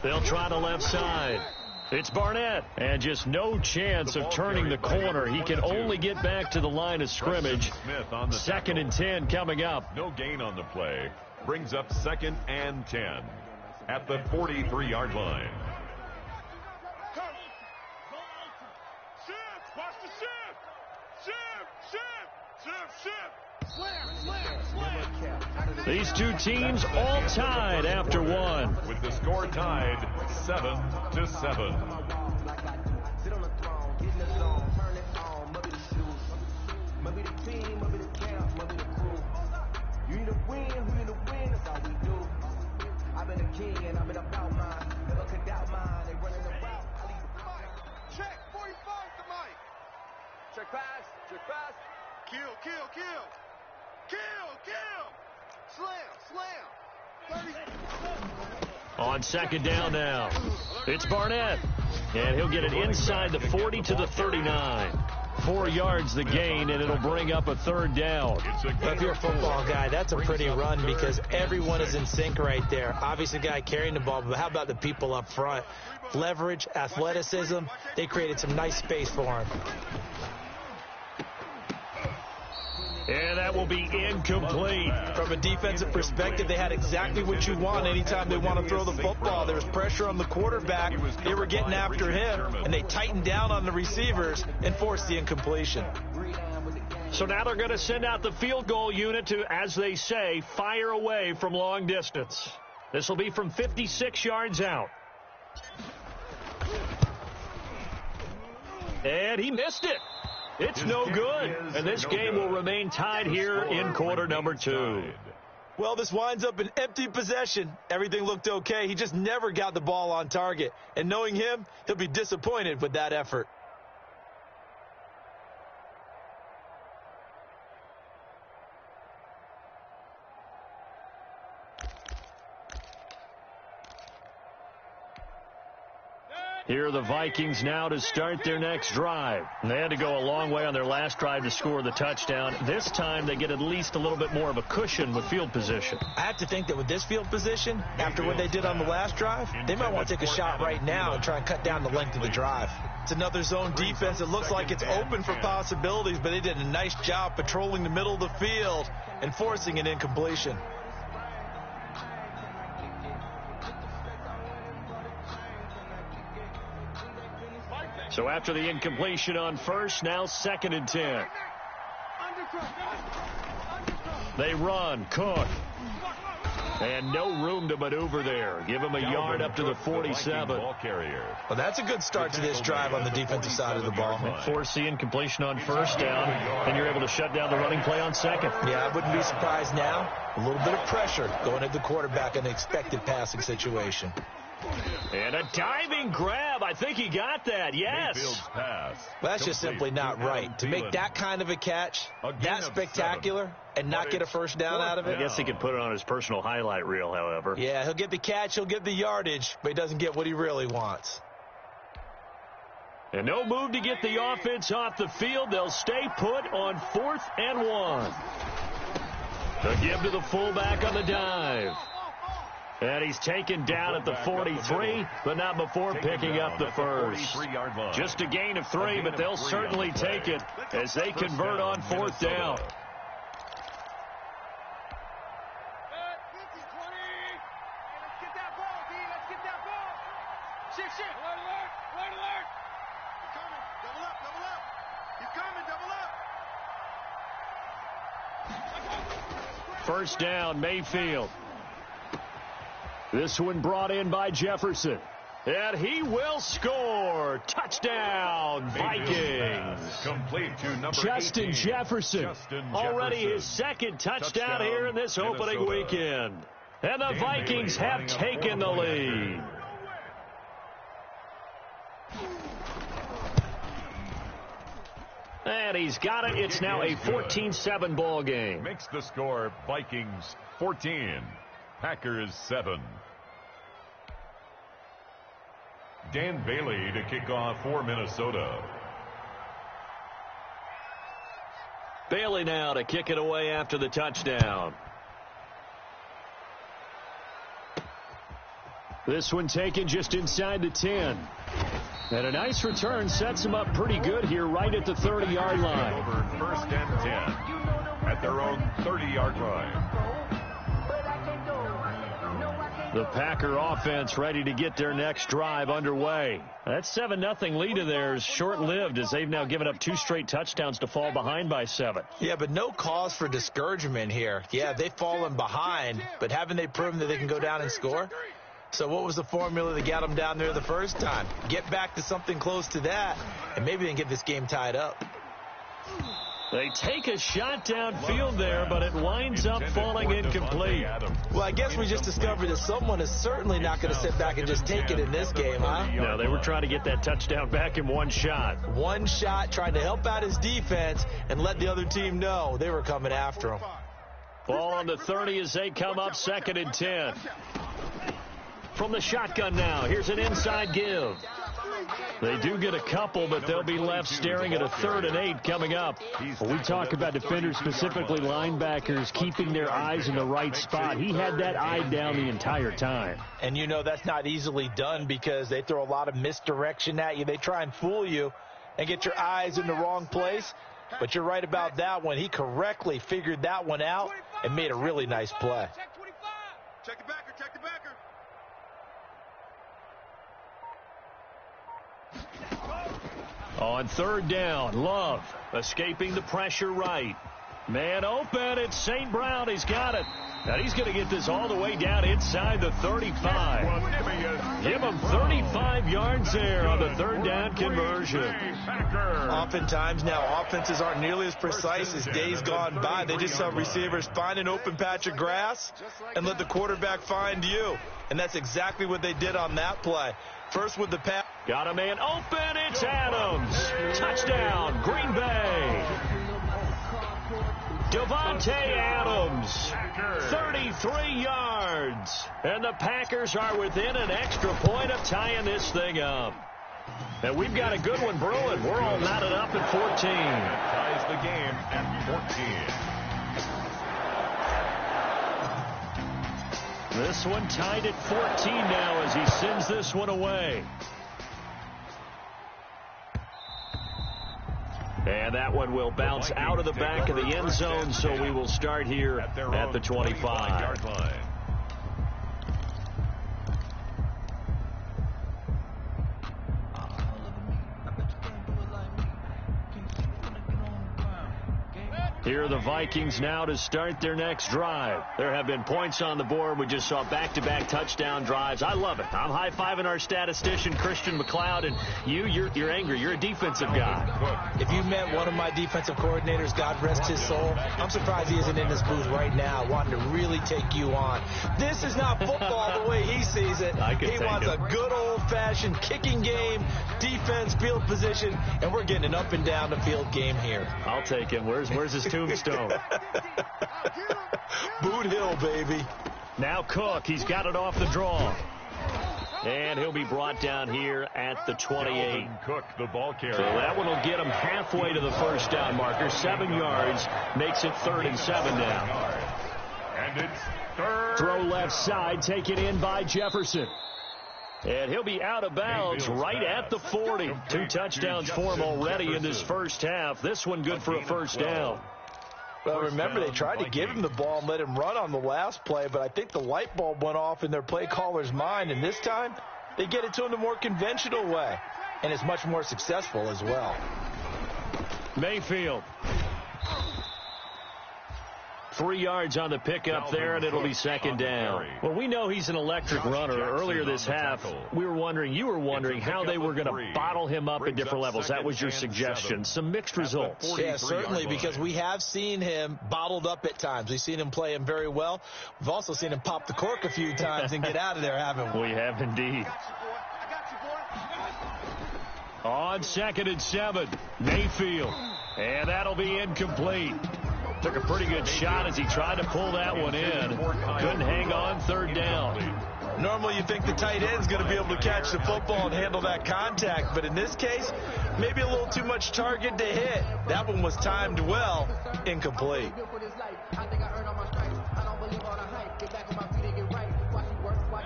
They'll try the left side. It's Barnett, and just no chance of turning the corner. He can only get back to the line of scrimmage. 2nd and 10 coming up. No gain on the play. Brings up 2nd and 10 at the 43-yard line. Watch the shift. These two teams all tied after one. With the score tied 7-7. I've been a king and I've been about mine. Never could doubt mine. They running the route. Check 45 to Mike. Check pass. Kill. Slam. 30. On 2nd down now. It's Barnett. And he'll get it inside the 40 to the 39. 4 yards the gain, and it'll bring up a 3rd down. If you're a football guy, that's a pretty run because everyone is in sync right there. Obviously, the guy carrying the ball, but how about the people up front? Leverage, athleticism, they created some nice space for him. And that will be incomplete. From a defensive perspective, they had exactly what you want anytime they want to throw the football. There was pressure on the quarterback. They were getting after him, and they tightened down on the receivers and forced the incompletion. So now they're going to send out the field goal unit to, as they say, fire away from long distance. This will be from 56 yards out. And he missed it. It's no good, and this game will remain tied here in quarter number 2. Well, this winds up an empty possession. Everything looked okay. He just never got the ball on target. And knowing him, he'll be disappointed with that effort. Here are the Vikings now to start their next drive. They had to go a long way on their last drive to score the touchdown. This time they get at least a little bit more of a cushion with field position. I have to think that with this field position, after what they did on the last drive, they might want to take a shot right now and try and cut down the length of the drive. It's another zone defense. It looks like it's open for possibilities, but they did a nice job patrolling the middle of the field and forcing an incompletion. So after the incompletion on first, now 2nd and 10. They run. Cook. And no room to maneuver there. Give him a yard up to the 47. Well, that's a good start to this drive on the defensive side of the ball. Force the incompletion on first down, and you're able to shut down the running play on 2nd. Yeah, I wouldn't be surprised now. A little bit of pressure going at the quarterback in an expected passing situation. And a diving grab. I think he got that. Yes. Well, that's just simply not right. To make that kind of a catch, that spectacular, and not get a first down out of it. I guess he could put it on his personal highlight reel, however. Yeah, he'll get the catch, he'll get the yardage, but he doesn't get what he really wants. And no move to get the offense off the field. They'll stay put on 4th and 1. To give to the fullback on the dive. And he's taken down at the 43, but not before picking up the first. Just a gain of 3, but they'll certainly take it as they convert on 4th down. First down, Mayfield. This one brought in by Jefferson. And he will score. Touchdown, Vikings. Complete to number Justin 18. Jefferson. Already his 2nd touchdown here in this opening weekend. And the Vikings have taken the lead. And he's got it. It's now a 14-7 ball game. Makes the score Vikings 14, Packers 7. Dan Bailey to kick off for Minnesota. Bailey now to kick it away after the touchdown. This one taken just inside the 10. And a nice return sets him up pretty good here right at the 30-yard line. Over 1st and 10 at their own 30-yard line. The Packer offense ready to get their next drive underway. That 7-0 lead of theirs short-lived as they've now given up 2 straight touchdowns to fall behind by 7. Yeah, but no cause for discouragement here. Yeah, they've fallen behind, but haven't they proven that they can go down and score? So what was the formula that got them down there the first time? Get back to something close to that, and maybe they can get this game tied up. They take a shot downfield there, but it winds up falling incomplete. Well, I guess we just discovered that someone is certainly not going to sit back and just take it in this game, huh? No, they were trying to get that touchdown back in one shot. One shot, trying to help out his defense and let the other team know they were coming after him. Ball on the 30 as they come up 2nd and 10. From the shotgun now, here's an inside give. They do get a couple, but they'll be left staring at a 3rd and 8 coming up. When we talk about defenders, specifically linebackers, keeping their eyes in the right spot, he had that eye down the entire time. And you know that's not easily done because they throw a lot of misdirection at you. They try and fool you and get your eyes in the wrong place. But you're right about that one. He correctly figured that one out and made a really nice play. Check the backer, check the backer. On 3rd down, Love escaping the pressure right. Man open, it's St. Brown. He's got it. And he's going to get this all the way down inside the 35. Give him 35 yards there on the 3rd down conversion. Oftentimes now, offenses aren't nearly as precise as days gone by. They just have receivers find an open patch of grass and let the quarterback find you. And that's exactly what they did on that play. First with the pass. Got a man open. It's Adams. Touchdown, Green Bay. Devontae Adams, 33 yards. And the Packers are within an extra point of tying this thing up. And we've got a good one brewing. We're all knotted up at 14. Ties the game at 14. This one tied at 14 now as he sends this one away. And that one will bounce out of the back of the end zone, so we will start here at the 25. Here are the Vikings now to start their next drive. There have been points on the board. We just saw back-to-back touchdown drives. I love it. I'm high-fiving our statistician, Christian McLeod, and you're angry. You're a defensive guy. If you met one of my defensive coordinators, God rest his soul, I'm surprised he isn't in this booth right now wanting to really take you on. This is not football the way he sees it. He wants a good old-fashioned kicking game, defense, field position, and we're getting an up-and-down-the-field game here. I'll take him. Where's his tombstone? Boot Hill, baby. Now Cook. He's got it off the draw. And he'll be brought down here at the 28. Cook, the ball carrier. So that one will get him halfway to the first down marker. 7 yards. Makes it 3rd and 7 now. And it's 3rd. Throw left side. Taken in by Jefferson. And he'll be out of bounds right at the 40. 2 touchdowns for him already in this first half. This one good for a first down. Well, remember, they tried to give him the ball and let him run on the last play, but I think the light bulb went off in their play caller's mind, and this time they get it to him the more conventional way, and it's much more successful as well. Mayfield. 3 yards on the pickup there, and it'll be 2nd down. Well, we know he's an electric runner. Earlier this half, you were wondering how they were going to bottle him up at different levels. That was your suggestion. Some mixed results. Yeah, certainly, because we have seen him bottled up at times. We've seen him play him very well. We've also seen him pop the cork a few times and get out of there, haven't we? We have indeed. On 2nd and 7, Mayfield. And that'll be incomplete. Took a pretty good shot as he tried to pull that one in. Couldn't hang on 3rd down. Normally you think the tight end's going to be able to catch the football and handle that contact, but in this case, maybe a little too much target to hit. That one was timed well, incomplete.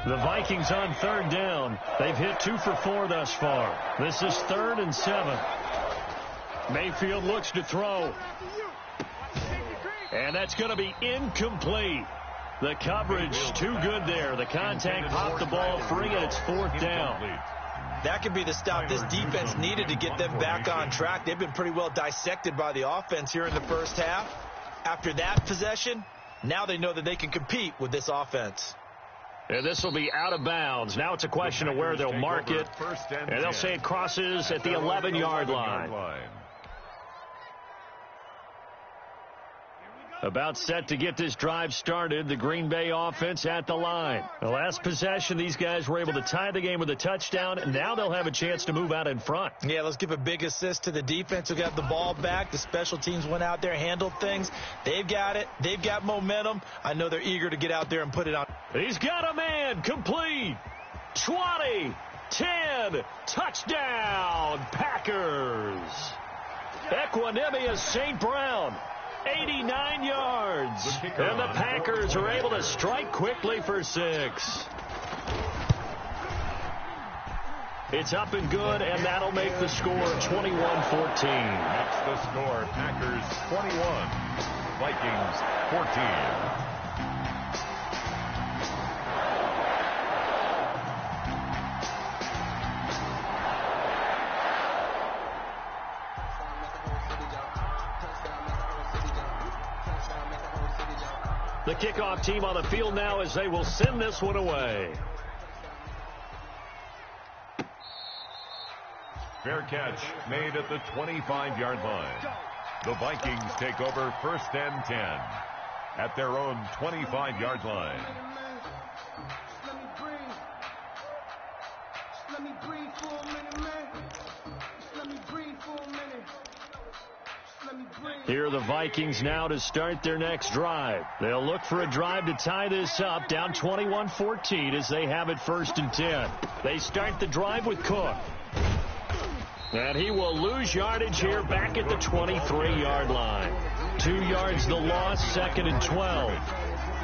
The Vikings on third down. They've hit 2 for 4 thus far. This is 3rd and 7. Mayfield looks to throw. And that's going to be incomplete. The coverage too good there. The contact popped the ball free, and it's 4th down. That could be the stop this defense needed to get them back on track. They've been pretty well dissected by the offense here in the first half. After that possession, now they know that they can compete with this offense. And this will be out of bounds. Now it's a question of where they'll mark it. And they'll say it crosses at the 11-yard line. About set to get this drive started. The Green Bay offense at the line. The last possession, these guys were able to tie the game with a touchdown, and now they'll have a chance to move out in front. Yeah, let's give a big assist to the defense who got the ball back. The special teams went out there, handled things. They've got it. They've got momentum. I know they're eager to get out there and put it on. He's got a man. Complete. 20, 10, touchdown, Packers. Equanimous St. Brown. 89 yards. And the Packers are able to strike quickly for 6. It's up and good, and that'll make the score 21-14. That's the score. Packers 21, Vikings 14. The kickoff team on the field now as they will send this one away. Fair catch made at the 25-yard line. The Vikings take over 1st and 10 at their own 25-yard line. Let me breathe for a minute, man. Let me breathe for a minute. Here are the Vikings now to start their next drive. They'll look for a drive to tie this up, down 21-14 as they have it 1st and 10. They start the drive with Cook. And he will lose yardage here back at the 23-yard line. 2 yards the loss, 2nd and 12.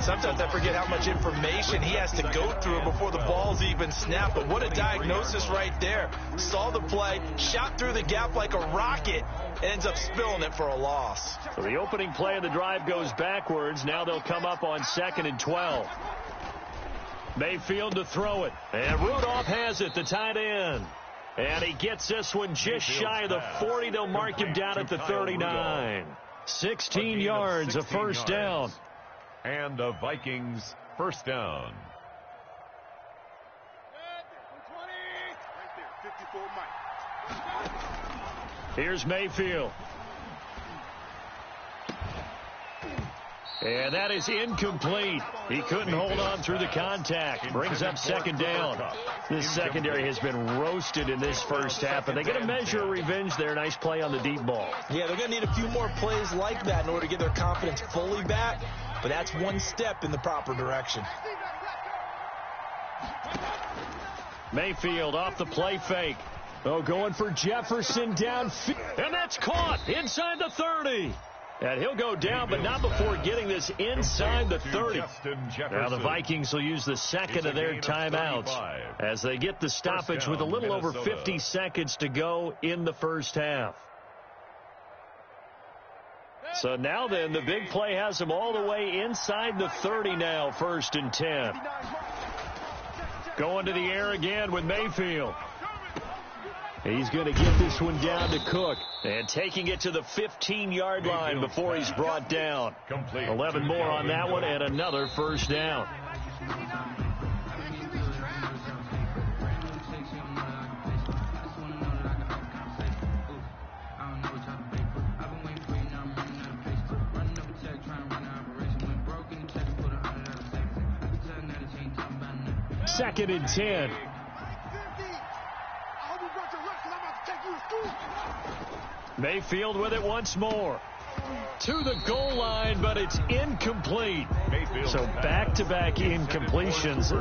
Sometimes I forget how much information he has to go through before the ball's even snapped. But what a diagnosis right there. Saw the play, shot through the gap like a rocket, and ends up spilling it for a loss. So the opening play of the drive goes backwards. Now they'll come up on 2nd and 12. Mayfield to throw it. And Rudolph has it, the tight end. And he gets this one just shy of the 40. They'll mark him down at the 39. 16 yards, a 1st down. And the Vikings 1st down. Here's Mayfield. And that is incomplete. He couldn't hold on through the contact. Brings up 2nd down. This secondary has been roasted in this first half, but they get a measure of revenge there. Nice play on the deep ball. Yeah, they're going to need a few more plays like that in order to get their confidence fully back, but that's one step in the proper direction. Mayfield off the play fake. Oh, going for Jefferson downfield. And that's caught inside the 30. And he'll go down, but not before getting this inside the 30. Now the Vikings will use the second of their timeouts as they get the stoppage with a little over 50 seconds to go in the first half. So now then, the big play has them all the way inside the 30 now, 1st and 10. Going to the air again with Mayfield. He's going to get this one down to Cook. And taking it to the 15-yard line before he's brought down. 11 more on that one and another 1st down. Second and 10. Mayfield with it once more. To the goal line, but it's incomplete. So back-to-back incompletions.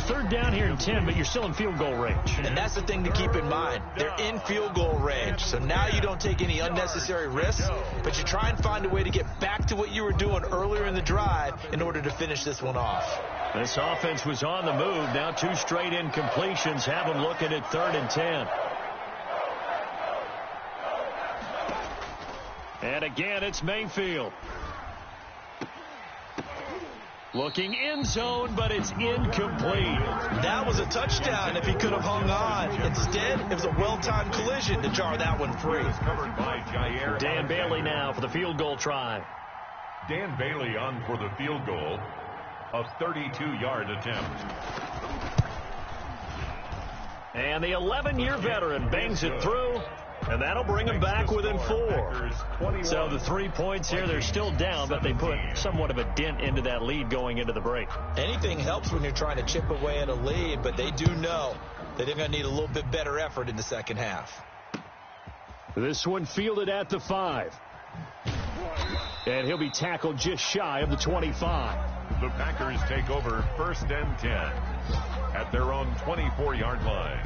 3rd down here and 10, but you're still in field goal range. And that's the thing to keep in mind. They're in field goal range. So now you don't take any unnecessary risks, but you try and find a way to get back to what you were doing earlier in the drive in order to finish this one off. This offense was on the move. Now 2 straight incompletions have them looking at 3rd and 10. And again, it's Mayfield. Looking in zone, but it's incomplete. That was a touchdown if he could have hung on. Instead, it was a well-timed collision to jar that one free. Covered by Jair. Dan Bailey now for the field goal try. Dan Bailey on for the field goal. A 32-yard attempt. And the 11-year veteran bangs it through. And that'll bring them back within 4. So the 3 points here, they're still down, but they put somewhat of a dent into that lead going into the break. Anything helps when you're trying to chip away at a lead, but they do know that they're going to need a little bit better effort in the second half. This one fielded at the 5. And he'll be tackled just shy of the 25. The Packers take over 1st and 10 at their own 24-yard line.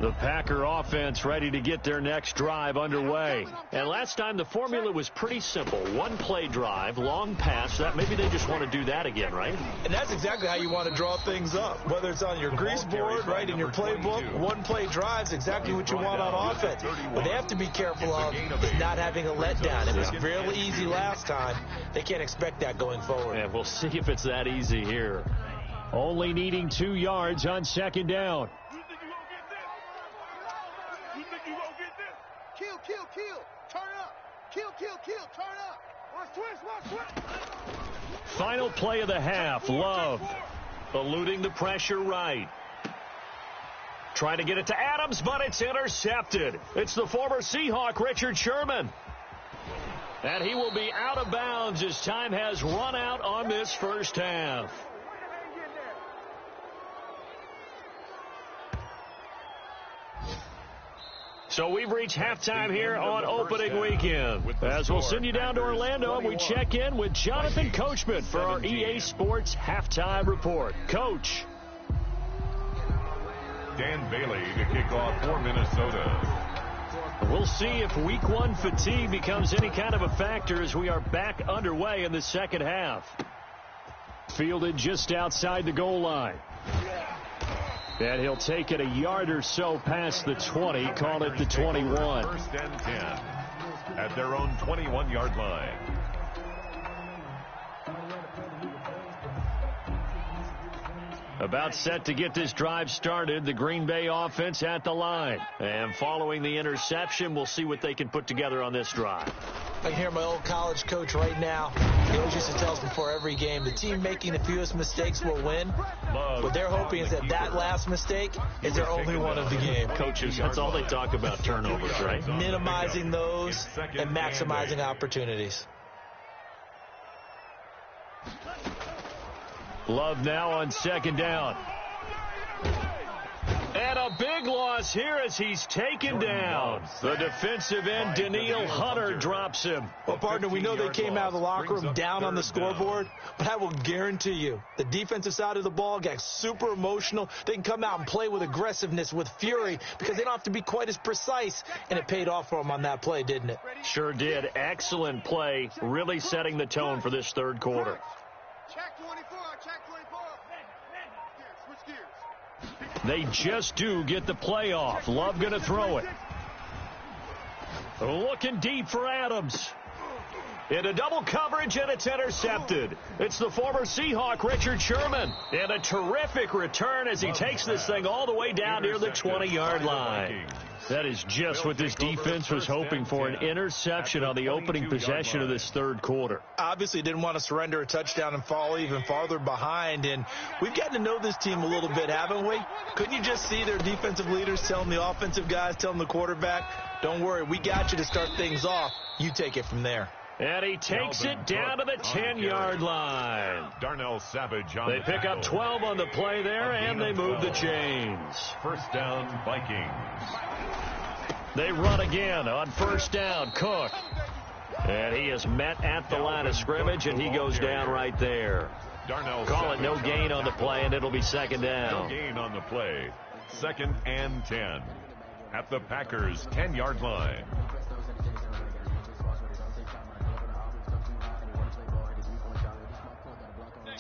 The Packer offense ready to get their next drive underway. And last time the formula was pretty simple. 1-play drive, long pass. That maybe they just want to do that again, right? And that's exactly how you want to draw things up. Whether it's on your grease board, right, in your playbook, 1-play drive's exactly what you want on offense. What they have to be careful of is not having a letdown. It was fairly easy last time. They can't expect that going forward. And we'll see if it's that easy here. Only needing 2 yards on 2nd down. Kill. Turn up. Kill. Turn up. Watch twist. Final play of the half. Love eluding the pressure right. Trying to get it to Adams, but it's intercepted. It's the former Seahawk, Richard Sherman. And he will be out of bounds as time has run out on this first half. So we've reached halftime here on opening weekend. As we'll send you down to Orlando, and we check in with Jonathan Coachman for our EA Sports Halftime Report. Coach. Dan Bailey to kick off for Minnesota. We'll see if week 1 fatigue becomes any kind of a factor as we are back underway in the second half. Fielded just outside the goal line. And he'll take it a yard or so past the 20, call it the 21. 1st and 10 at their own 21-yard line. About set to get this drive started, the Green Bay offense at the line. And following the interception, we'll see what they can put together on this drive. I can hear my old college coach right now. He always used to tell us before every game, the team making the fewest mistakes will win. What they're hoping is that last mistake is their only one of the game. Coaches, that's all they talk about, turnovers, right? Minimizing those and maximizing opportunities. Love now on 2nd down. And a big loss here as he's taken down. The defensive end, Daniil Hunter, drops him. Well, partner, we know they came out of the locker room down on the scoreboard, but I will guarantee you the defensive side of the ball got super emotional. They can come out and play with aggressiveness, with fury, because they don't have to be quite as precise, and it paid off for them on that play, didn't it? Sure did. Excellent play, really setting the tone for this 3rd quarter. Check 24. Switch gears. They just do get the play off. Love going to throw it. Looking deep for Adams. Into double coverage, and it's intercepted. It's the former Seahawk, Richard Sherman. And a terrific return as he takes this thing all the way down near the 20-yard line. That is just what this defense was hoping for, an interception on the opening possession of this 3rd quarter. Obviously didn't want to surrender a touchdown and fall even farther behind, and we've gotten to know this team a little bit, haven't we? Couldn't you just see their defensive leaders telling the offensive guys, telling the quarterback, don't worry, we got you to start things off. You take it from there. And he takes it down to the 10-yard line. Darnell Savage on They pick up 12 on the play there, and they move the chains. 1st down, Vikings. They run again on 1st down. Cook. And he is met at the line of scrimmage, and he goes down right there. Call it no gain on the play, and it'll be 2nd down. No gain on the play. 2nd and 10 at the Packers' 10-yard line.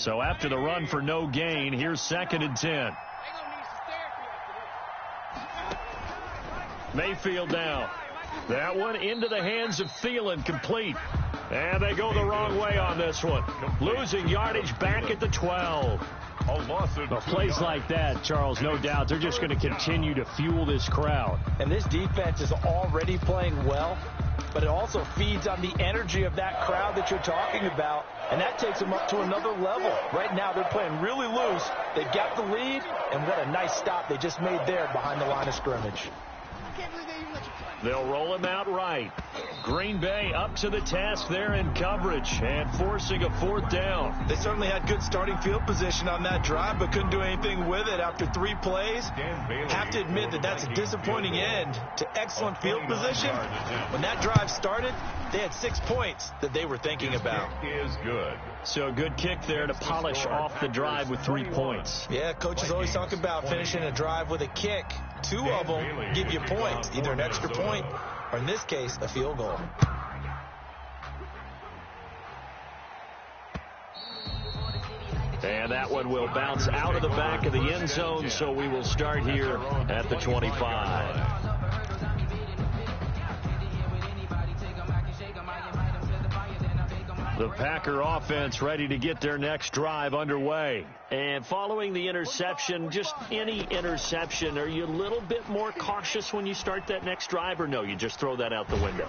So after the run for no gain, here's 2nd and 10. Mayfield now. That one into the hands of Thielen, complete. And they go the wrong way on this one. Losing yardage back at the 12. Plays like that, Charles, no doubt, they're just going to continue to fuel this crowd. And this defense is already playing well, but it also feeds on the energy of that crowd that you're talking about, and that takes them up to another level. Right now, they're playing really loose. They've got the lead, and what a nice stop they just made there behind the line of scrimmage. They'll roll him out right. Green Bay up to the task there in coverage and forcing a 4th down. They certainly had good starting field position on that drive, but couldn't do anything with it after 3 plays. Have to admit that that's a disappointing end to excellent field position. When that drive started, they had 6 points that they were thinking about. Is good. So a good kick there to polish off the drive with 3 points. Yeah, coaches always talk about finishing a drive with a kick. 2 of them give you points, either an extra point or, in this case, a field goal. And that one will bounce out of the back of the end zone, so we will start here at the 25. The Packer offense ready to get their next drive underway. And following the interception, just any interception, are you a little bit more cautious when you start that next drive, or no, you just throw that out the window?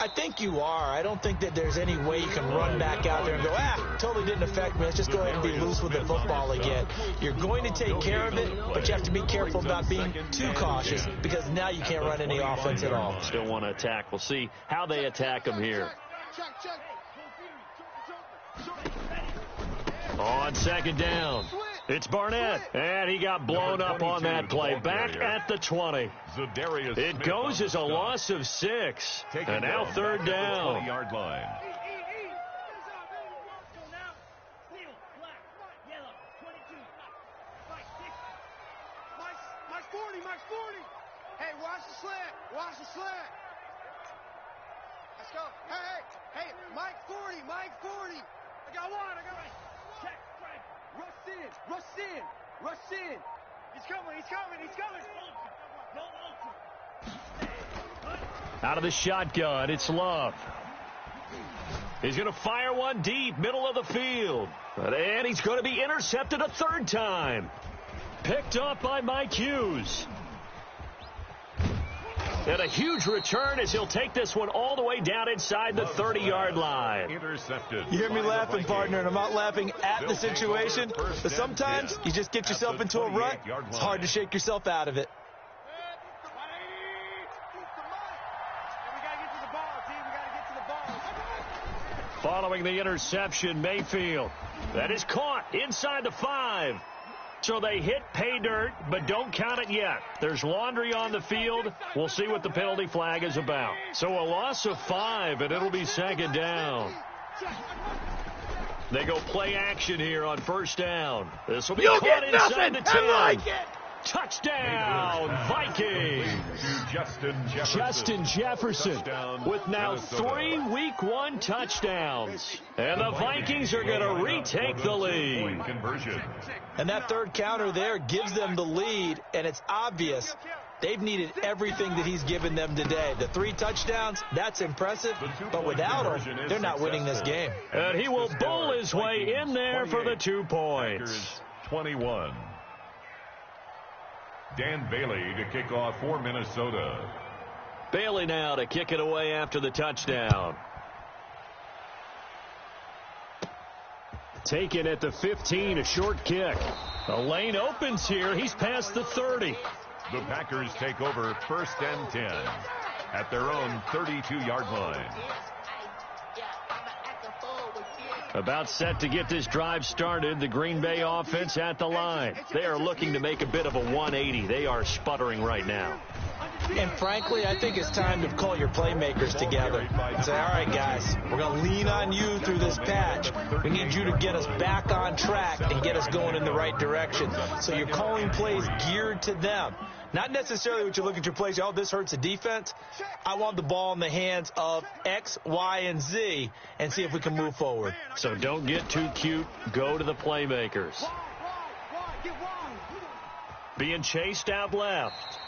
I think you are. I don't think that there's any way you can run back out there and go, totally didn't affect me. Let's just go ahead and be loose with the football again. You're going to take care of it, but you have to be careful about being too cautious because now you can't run any offense at all. Still want to attack. We'll see how they attack them here. On 2nd down, it's Barnett, and he got blown up on that play. Back at the 20. It goes as a loss of 6, and now 3rd down. 20-yard line. Mike's 40. Hey, watch the slant. Watch the slant. Let's go. Hey, Mike 40. I got one. Check, rush in. He's coming. Out of the shotgun, it's Love. He's going to fire one deep, middle of the field. And he's going to be intercepted a 3rd time. Picked up by Mike Hughes. And a huge return as he'll take this one all the way down inside the 30-yard line. Intercepted. You hear me laughing, partner, and I'm not laughing at the situation, but sometimes you just get yourself into a rut. It's hard to shake yourself out of it. Following the interception, Mayfield. That is caught inside the 5. So they hit pay dirt, but don't count it yet. There's laundry on the field. We'll see what the penalty flag is about. So a loss of 5, and it'll be 2nd down. They go play action here on 1st down. This will be caught inside the 10. Like it. Touchdown, Vikings. Justin Jefferson with now 3 Week 1 touchdowns. And the Vikings are going to retake the lead. And that 3rd counter there gives them the lead, and it's obvious they've needed everything that he's given them today. The 3 touchdowns, that's impressive, but without him, they're not winning this game. And he will bowl his way in there for the 2 points. 21. Dan Bailey to kick off for Minnesota. Bailey now to kick it away after the touchdown. Taken at the 15, a short kick. The lane opens here. He's past the 30. The Packers take over 1st and 10 at their own 32-yard line. About set to get this drive started. The Green Bay offense at the line. They are looking to make a bit of a 180. They are sputtering right now. And frankly, I think it's time to call your playmakers together and say, all right, guys, we're going to lean on you through this patch. We need you to get us back on track and get us going in the right direction. So you're calling plays geared to them. Not necessarily what you look at your plays, oh, this hurts the defense. I want the ball in the hands of X, Y, and Z and see if we can move forward. So don't get too cute. Go to the playmakers. Being chased out left.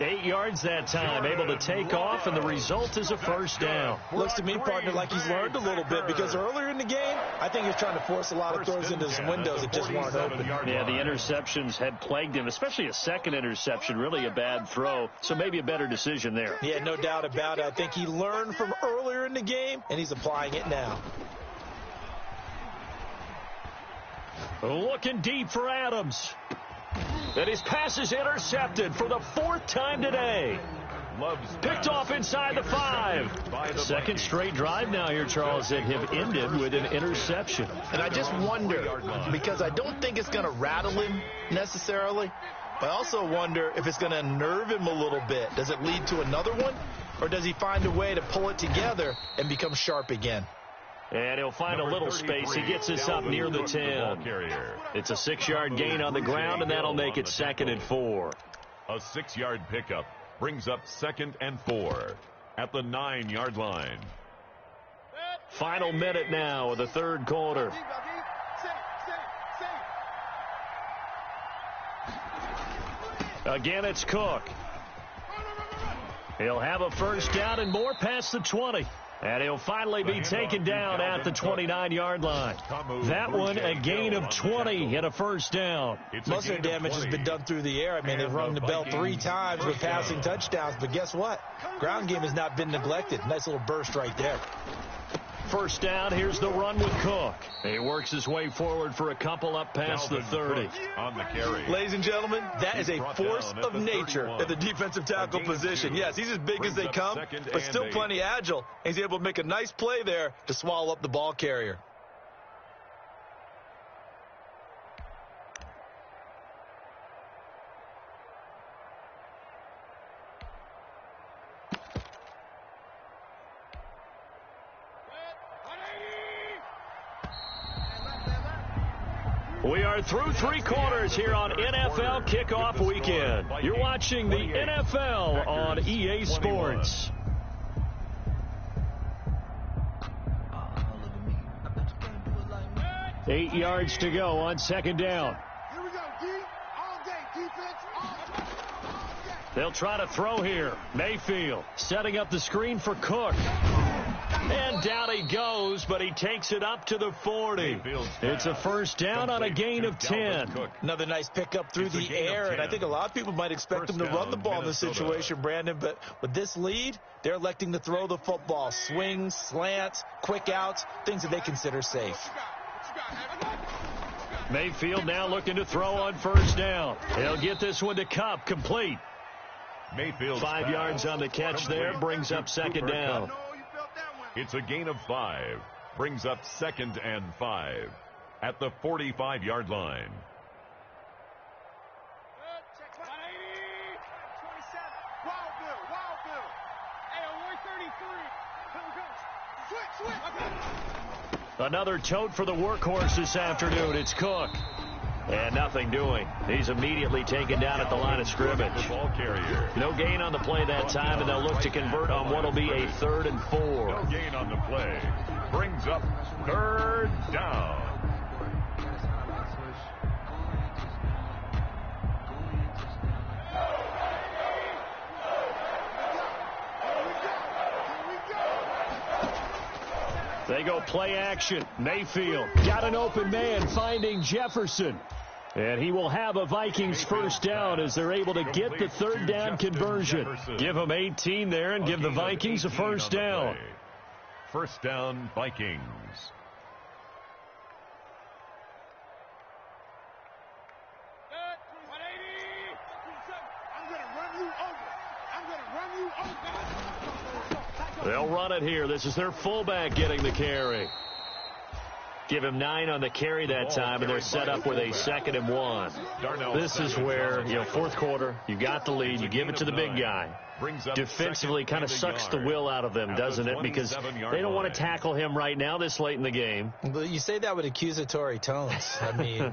8 yards that time, able to take off, and the result is a first down. Looks to me, partner, like he's learned a little bit, because earlier in the game, I think he was trying to force a lot of throws into his windows that just weren't open. Yeah, the interceptions had plagued him, especially a second interception, really a bad throw, so maybe a better decision there. Yeah, no doubt about it. I think he learned from earlier in the game, and he's applying it now. Looking deep for Adams. And his pass is intercepted for the 4th time today. Picked off inside the 5. Second straight drive now here, Charles, that have ended with an interception. And I just wonder, because I don't think it's going to rattle him necessarily, but I also wonder if it's going to unnerve him a little bit. Does it lead to another one, or does he find a way to pull it together and become sharp again? And he'll find a little space. He gets us up near the 10. It's a 6-yard gain on the ground, and that'll make it 2nd and 4. A 6-yard pickup brings up 2nd and 4 at the 9-yard line. Final minute now of the 3rd quarter. Again, it's Cook. He'll have a first down and more past the 20. And he'll finally be taken down at the 29-yard line. That one, a gain of 20 and a first down. Most of the damage has been done through the air. I mean, they've rung the bell 3 times with passing touchdowns. But guess what? Ground game has not been neglected. Nice little burst right there. First down, here's the run with Cook. He works his way forward for a couple up past the 30. On the carry. Ladies and gentlemen, that is a force of nature at the defensive tackle position. Yes, he's as big as they come, but still plenty agile. He's able to make a nice play there to swallow up the ball carrier. We are through 3 quarters here on NFL Kickoff Weekend. You're watching the NFL on EA Sports. Eight yards to go on 2nd down. Here we go, D. All day, defense. All day. They'll try to throw here. Mayfield setting up the screen for Cook. And down he goes, but he takes it up to the 40. It's a first down on a gain of 10. Another nice pickup through the air, and I think a lot of people might expect him to run the ball in this situation, Brandon, but with this lead, they're electing to throw the football. Swings, slants, quick outs, things that they consider safe. Mayfield now looking to throw on first down. He'll get this one to Kupp, complete. Mayfield 5 yards on the catch there, brings up 2nd down. It's a gain of 5. Brings up 2nd and 5 at the 45-yard line. Another tote for the workhorse this afternoon. It's Cook. And nothing doing. He's immediately taken down at the line of scrimmage. No gain on the play that time, and they'll look to convert on what will be a 3rd and 4. No gain on the play. Brings up 3rd down. They go play action. Mayfield got an open man, finding Jefferson. And he will have a Vikings first down as they're able to get the 3rd down conversion. Give them 18 there and give the Vikings a first down. First down, Vikings. They'll run it here. This is their fullback getting the carry. Give him 9 on the carry that time, and they're set up with a 2nd and 1. This is where, 4th quarter, you got the lead, you give it to the big guy. defensively kind of sucks the will out of them, doesn't it? Because they don't want to tackle him right now this late in the game. But you say that with accusatory tones. I mean,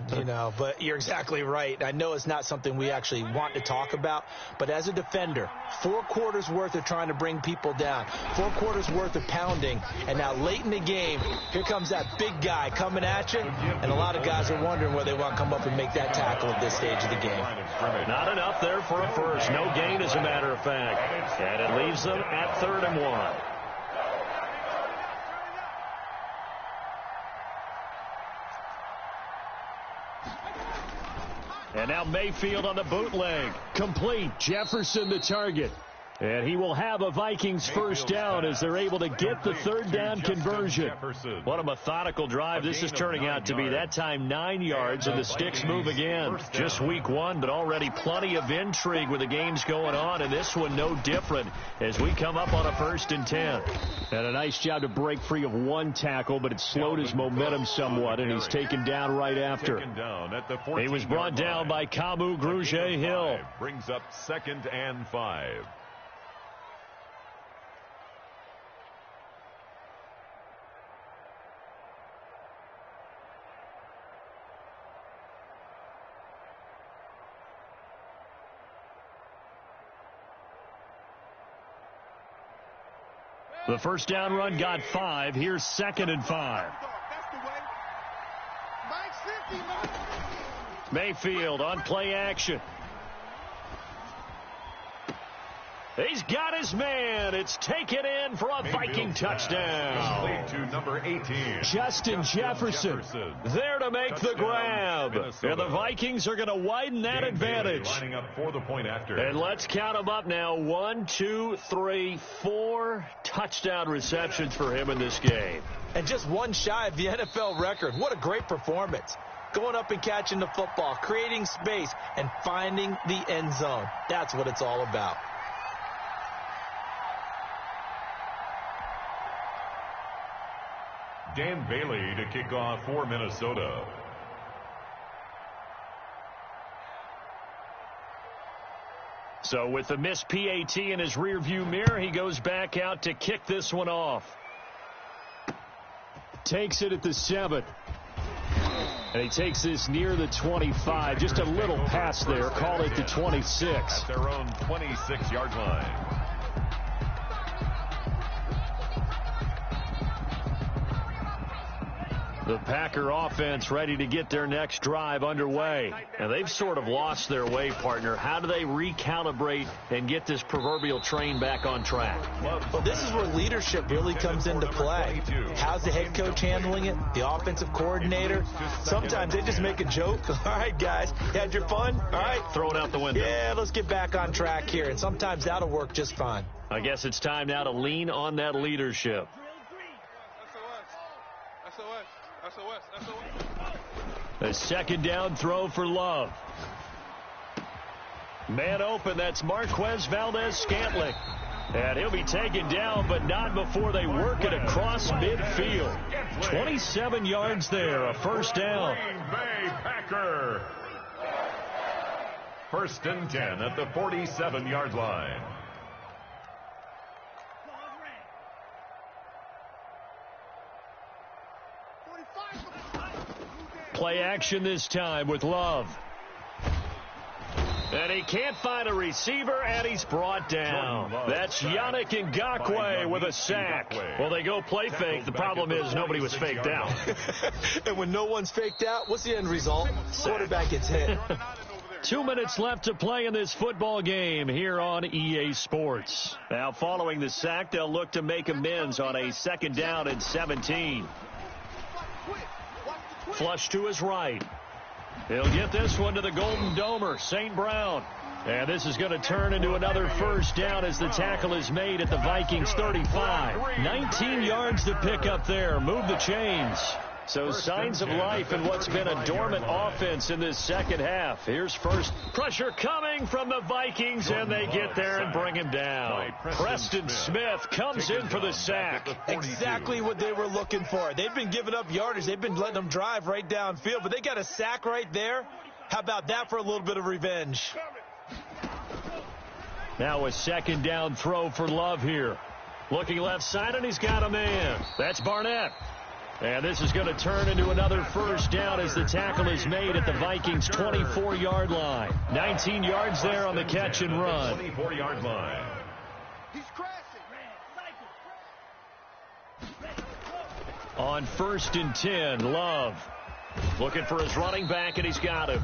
but you're exactly right. I know it's not something we actually want to talk about, but as a defender, 4 quarters worth of trying to bring people down, 4 quarters worth of pounding, and now late in the game, here comes that big guy coming at you, and a lot of guys are wondering whether they want to come up and make that tackle at this stage of the game. Not enough there for a first. No gain, as a matter of fact. And it leaves them at 3rd and 1. And now Mayfield on the bootleg. Complete. Jefferson the target. And he will have a Vikings first down as they're able to get the 3rd down conversion. What a methodical drive this is turning out to be. That time 9 yards, and the sticks move again. Just week 1, but already plenty of intrigue with the games going on, and this one no different as we come up on a 1st and 10. And a nice job to break free of 1 tackle, but it slowed his momentum somewhat, and he's taken down right after. He was brought down by Kamu Grugier-Hill. Brings up 2nd and 5. The first down run got 5. Here's 2nd and 5. Mayfield on play action. He's got his man. It's taken in for a Viking touchdown. To number 18. Justin Jefferson there to make the grab. And the Vikings are going to widen that advantage. Lining up for the point after. And let's count them up now. 1, 2, 3, 4 touchdown receptions for him in this game. And just 1 shy of the NFL record. What a great performance. Going up and catching the football, creating space, and finding the end zone. That's what it's all about. Dan Bailey to kick off for Minnesota. So with the missed PAT in his rearview mirror, he goes back out to kick this one off. Takes it at the 7. And he takes this near the 25. Just a little pass there. Call it the 26. At their own 26-yard line. The Packer offense ready to get their next drive underway. And they've sort of lost their way, partner. How do they recalibrate and get this proverbial train back on track? Well, this is where leadership really comes into play. How's the head coach handling it? The offensive coordinator? Sometimes they just make a joke. All right, guys, you had your fun? All right. Throw it out the window. Yeah, let's get back on track here. And sometimes that'll work just fine. I guess it's time now to lean on that leadership. A 2nd down throw for Love. Man open, that's Marquez Valdez-Scantling. And he'll be taken down, but not before they work it across midfield. 27 yards there, a first down. Green Bay Packer. 1st and 10 at the 47-yard line. Play action this time with Love. And he can't find a receiver, and he's brought down. That's Yannick Ngakoue with a sack. Well, they go play fake. The problem is nobody was faked out. And when no one's faked out, what's the end result? Quarterback gets hit. 2 minutes left to play in this football game here on EA Sports. Now, following the sack, they'll look to make amends on a 2nd down and 17. Flush to his right. He'll get this one to the Golden Domer, St. Brown. And this is going to turn into another first down as the tackle is made at the Vikings 35. 19 yards to pick up there. Move the chains. So signs of life in what's been a dormant offense in this second half. Here's first pressure coming from the Vikings, and they get there and bring him down. Preston Smith comes in for the sack. Exactly what they were looking for. They've been giving up yardage. They've been letting them drive right downfield, but they got a sack right there. How about that for a little bit of revenge? Now a second down throw for Love here. Looking left side, and he's got a man. That's Barnett. And this is going to turn into another first down as the tackle is made at the Vikings' 24-yard line. 19 yards there on the catch and run. 24-yard line. He's crashing. On 1st and 10, Love looking for his running back, and he's got him.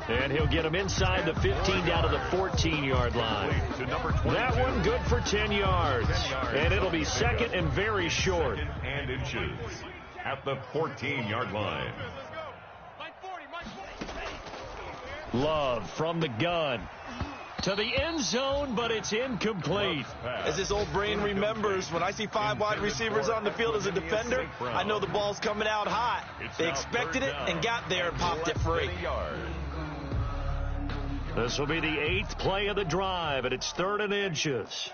And he'll get him inside the 15 down to the 14-yard line. That one good for 10 yards. And it'll be second and very short. And inches at the 14-yard line. Love from the gun to the end zone, but it's incomplete. As this old brain remembers, when I see 5 wide receivers on the field as a defender, I know the ball's coming out hot. They expected it and got there and popped it free. This will be the 8th play of the drive, and it's 3rd and inches.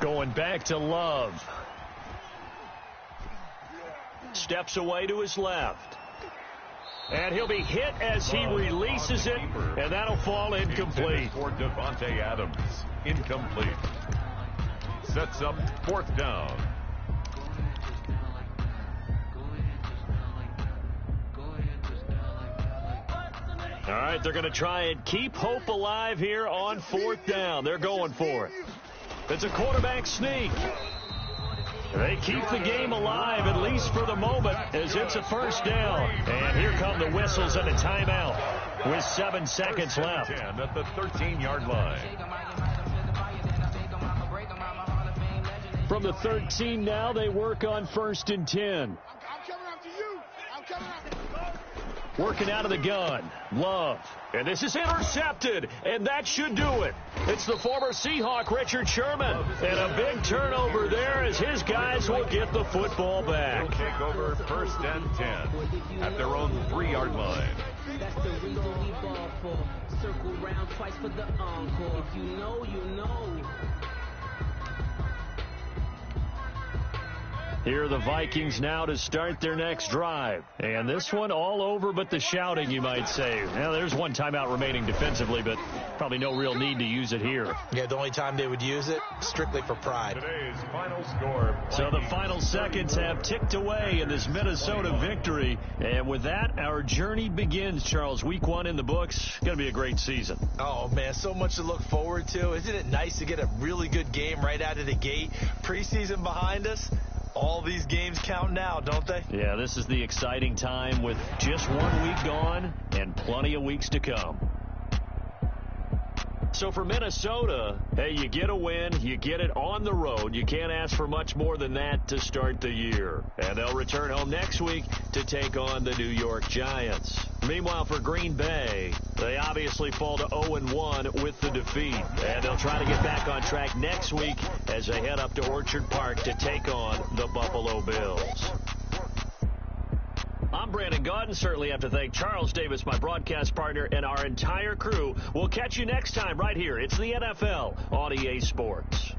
Going back to Love. Steps away to his left. And he'll be hit as he releases it, and that'll fall incomplete. For Devontae Adams, incomplete. Sets up 4th down. All right, they're going to try and keep hope alive here on 4th down. They're going for it. It's a quarterback sneak. They keep the game alive, at least for the moment, as it's a first down. And here come the whistles and a timeout with 7 seconds left. At the 13-yard line. From the 13 now, they work on 1st and 10. I'm coming after you. I'm coming after you. Working out of the gun. Love. And this is intercepted. And that should do it. It's the former Seahawk, Richard Sherman. And a big turnover there as his guys will get the football back. They'll take over 1st and 10 at their own 3-yard line. That's the reason we ball for. Circle round twice for the encore. If you know, you know. Here are the Vikings now to start their next drive. And this one all over but the shouting, you might say. Now, there's one timeout remaining defensively, but probably no real need to use it here. Yeah, the only time they would use it, strictly for pride. Today's final score. So the final seconds have ticked away in this Minnesota victory. And with that, our journey begins, Charles. Week 1 in the books. Going to be a great season. Oh, man, so much to look forward to. Isn't it nice to get a really good game right out of the gate? Preseason behind us. All these games count now, don't they? Yeah, this is the exciting time with just 1 week gone and plenty of weeks to come. So for Minnesota, hey, you get a win, you get it on the road. You can't ask for much more than that to start the year. And they'll return home next week to take on the New York Giants. Meanwhile, for Green Bay, they obviously fall to 0-1 with the defeat. And they'll try to get back on track next week as they head up to Orchard Park to take on the Buffalo Bills. I'm Brandon Gaudin. Certainly have to thank Charles Davis, my broadcast partner, and our entire crew. We'll catch you next time right here. It's the NFL on EA Sports.